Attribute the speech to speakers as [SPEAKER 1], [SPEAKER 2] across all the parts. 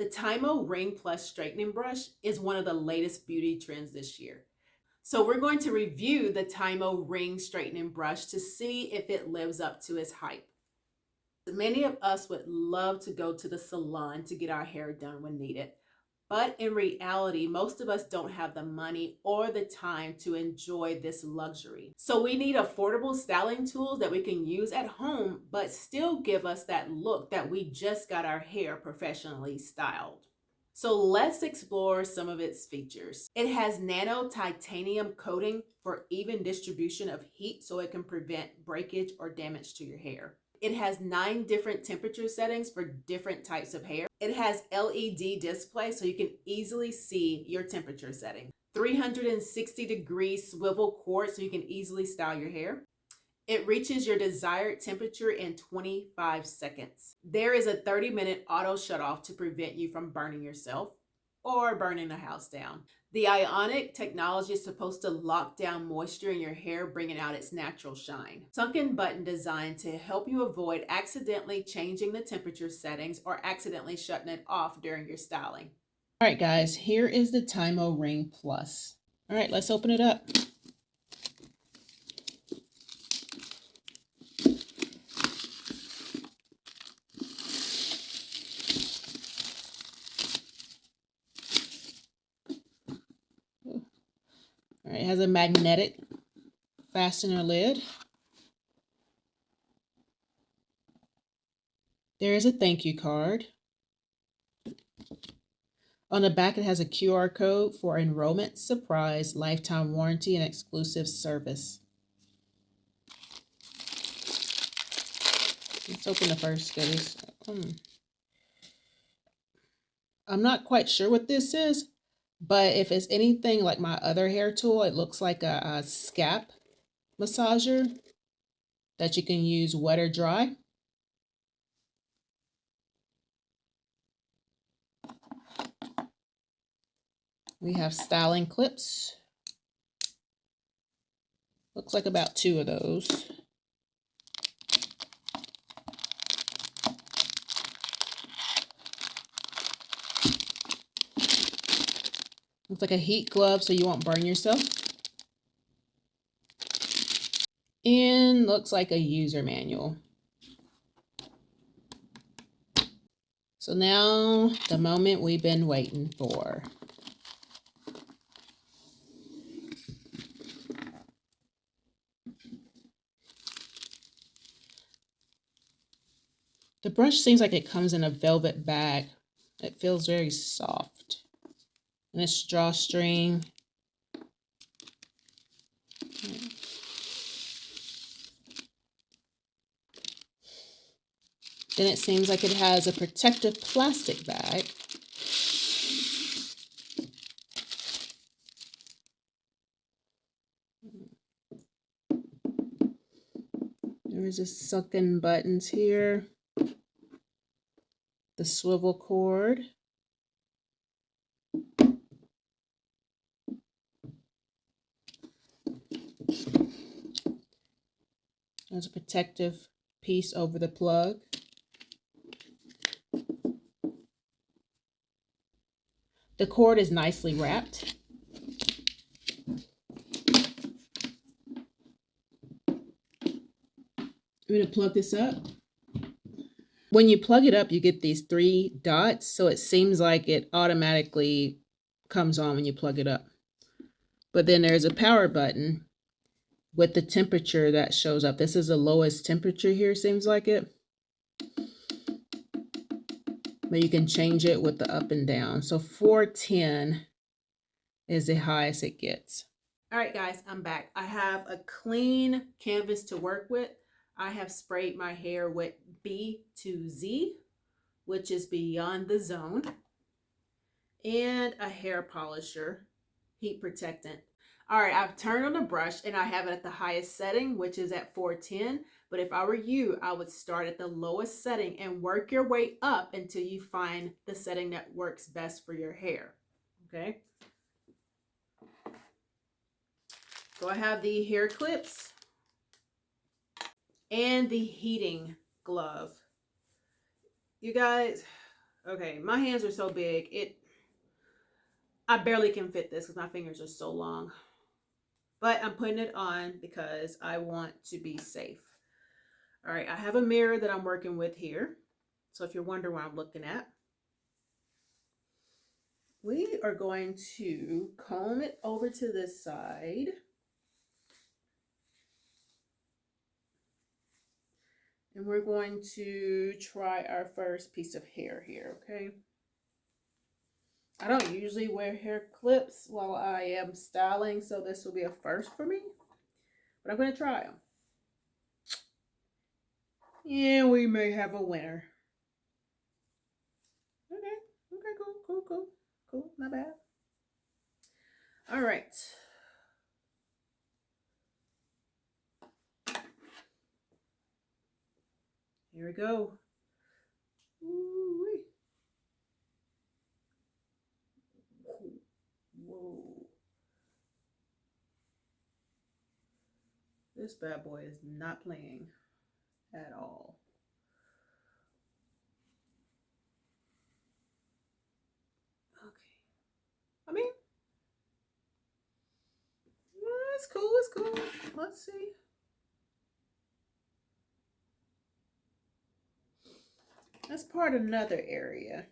[SPEAKER 1] The Tymo Ring Plus straightening brush is one of the latest beauty trends this year. So we're going to review the Tymo Ring straightening brush to see if it lives up to its hype. Many of us would love to go to the salon to get our hair done when needed. But in reality, most of us don't have the money or the time to enjoy this luxury. So we need affordable styling tools that we can use at home, but still give us that look that we just got our hair professionally styled. So let's explore some of its features. It has nano titanium coating for even distribution of heat so it can prevent breakage or damage to your hair. It has 9 different temperature settings for different types of hair. It has LED display so you can easily see your temperature setting. 360-degree swivel cord so you can easily style your hair. It reaches your desired temperature in 25 seconds. There is a 30-minute auto shutoff to prevent you from burning yourself or burning the house down. The ionic technology is supposed to lock down moisture in your hair, bringing out its natural shine. Sunken button designed to help you avoid accidentally changing the temperature settings or accidentally shutting it off during your styling. All right, guys, here is the Tymo Ring Plus. All right, let's open it up. All right, it has a magnetic fastener lid. There is a thank you card. On the back, it has a QR code for enrollment, surprise, lifetime warranty, and exclusive service. Let's open the first goodies. I'm not quite sure what this is, but if it's anything like my other hair tool, it looks like a scalp massager that you can use wet or dry. We have styling clips. Looks like about 2 of those. Looks like a heat glove so you won't burn yourself. And looks like a user manual. So now the moment we've been waiting for. The brush seems like it comes in a velvet bag. It feels very soft. And it's drawstring. Then it seems like it has a protective plastic bag. There's the sunken buttons here. The swivel cord. There's a protective piece over the plug. The cord is nicely wrapped. I'm going to plug this up. When you plug it up, you get these 3 dots, so it seems like it automatically comes on when you plug it up. But then there's a power button with the temperature that shows up. This is the lowest temperature here, seems like it. But you can change it with the up and down. So 410 is the highest it gets. All right, guys, I'm back. I have a clean canvas to work with. I have sprayed my hair with B2Z, which is Beyond the Zone, and a hair polisher, heat protectant. All right, I've turned on the brush and I have it at the highest setting, which is at 410. But if I were you, I would start at the lowest setting and work your way up until you find the setting that works best for your hair. Okay. So I have the hair clips and the heating glove. You guys, Okay, my hands are so big. I barely can fit this because my fingers are so long. But I'm putting it on because I want to be safe. All right, I have a mirror that I'm working with here. So if you're wondering what I'm looking at, we are going to comb it over to this side. And we're going to try our first piece of hair here, okay? I don't usually wear hair clips while I am styling, so this will be a first for me. But I'm going to try them. And we may have a winner. Okay, cool, not bad. All right. Here we go. Ooh-wee. Whoa. This bad boy is not playing at all. Okay. I mean, it's cool. Let's see. Let's part another area.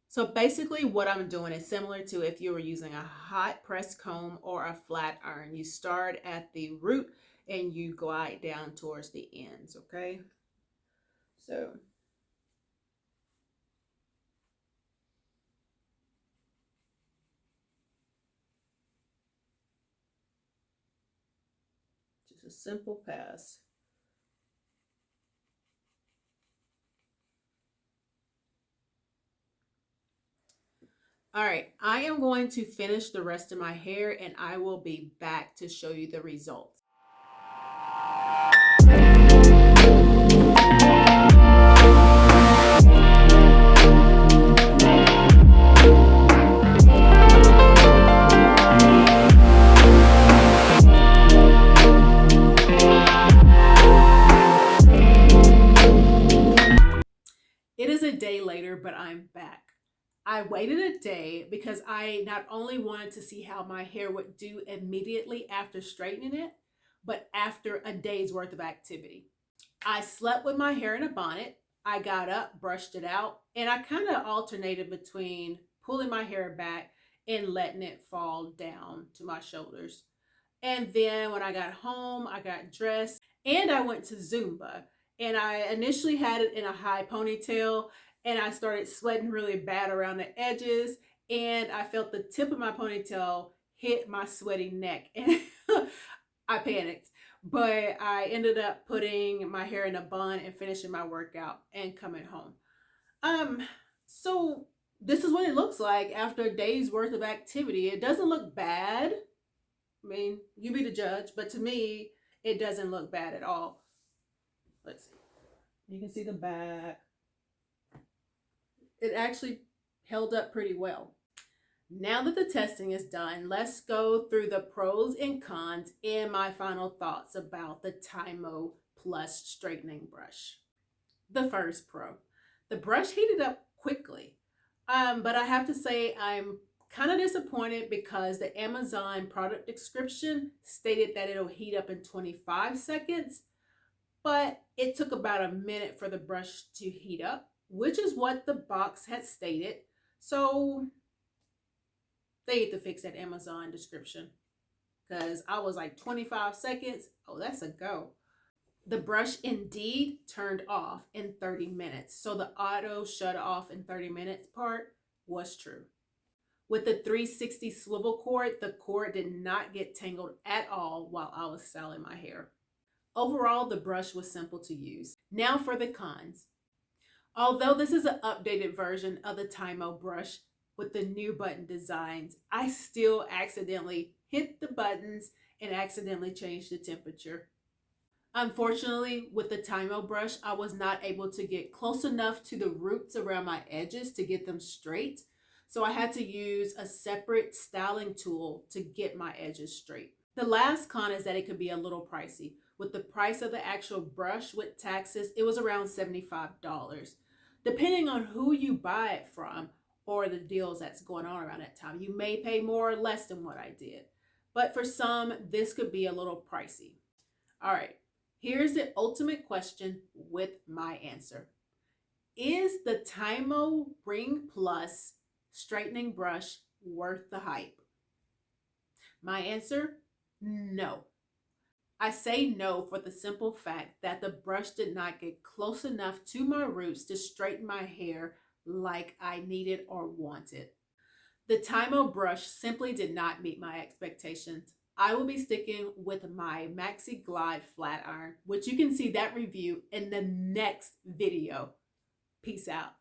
[SPEAKER 1] So basically what I'm doing is similar to if you were using a hot press comb or a flat iron. You start at the root and you glide down towards the ends, okay? So just a simple pass. All right, I am going to finish the rest of my hair and I will be back to show you the results. It is a day later, but I'm back. I waited a day because I not only wanted to see how my hair would do immediately after straightening it, but after a day's worth of activity. I slept with my hair in a bonnet. I got up, brushed it out, and I kind of alternated between pulling my hair back and letting it fall down to my shoulders. And then when I got home, I got dressed and I went to Zumba. And I initially had it in a high ponytail and I started sweating really bad around the edges. And I felt the tip of my ponytail hit my sweaty neck. And I panicked. But I ended up putting my hair in a bun and finishing my workout and coming home. Um, so this is what it looks like after a day's worth of activity. It doesn't look bad. I mean, you be the judge, but to me, it doesn't look bad at all. Let's see. You can see the back. It actually held up pretty well. Now that the testing is done, let's go through the pros and cons and my final thoughts about the Tymo Plus straightening brush. The first pro, the brush heated up quickly, but I have to say I'm kind of disappointed because the Amazon product description stated that it'll heat up in 25 seconds, but it took about a minute for the brush to heat up, which is what the box had stated. So they need to fix that Amazon description because I was like 25 seconds. Oh, that's a go. The brush indeed turned off in 30 minutes. So the auto shut off in 30 minutes part was true. With the 360 swivel cord, the cord did not get tangled at all while I was styling my hair. Overall, the brush was simple to use. Now for the cons. Although this is an updated version of the Tymo brush with the new button designs, I still accidentally hit the buttons and accidentally changed the temperature. Unfortunately, with the Tymo brush, I was not able to get close enough to the roots around my edges to get them straight. So I had to use a separate styling tool to get my edges straight. The last con is that it could be a little pricey. With the price of the actual brush with taxes, it was around $75. Depending on who you buy it from or the deals that's going on around that time, you may pay more or less than what I did. But for some, this could be a little pricey. All right, here's the ultimate question with my answer. Is the Tymo Ring Plus straightening brush worth the hype? My answer, no. I say no for the simple fact that the brush did not get close enough to my roots to straighten my hair like I needed or wanted. The Tymo brush simply did not meet my expectations. I will be sticking with my Maxi Glide flat iron, which you can see that review in the next video. Peace out.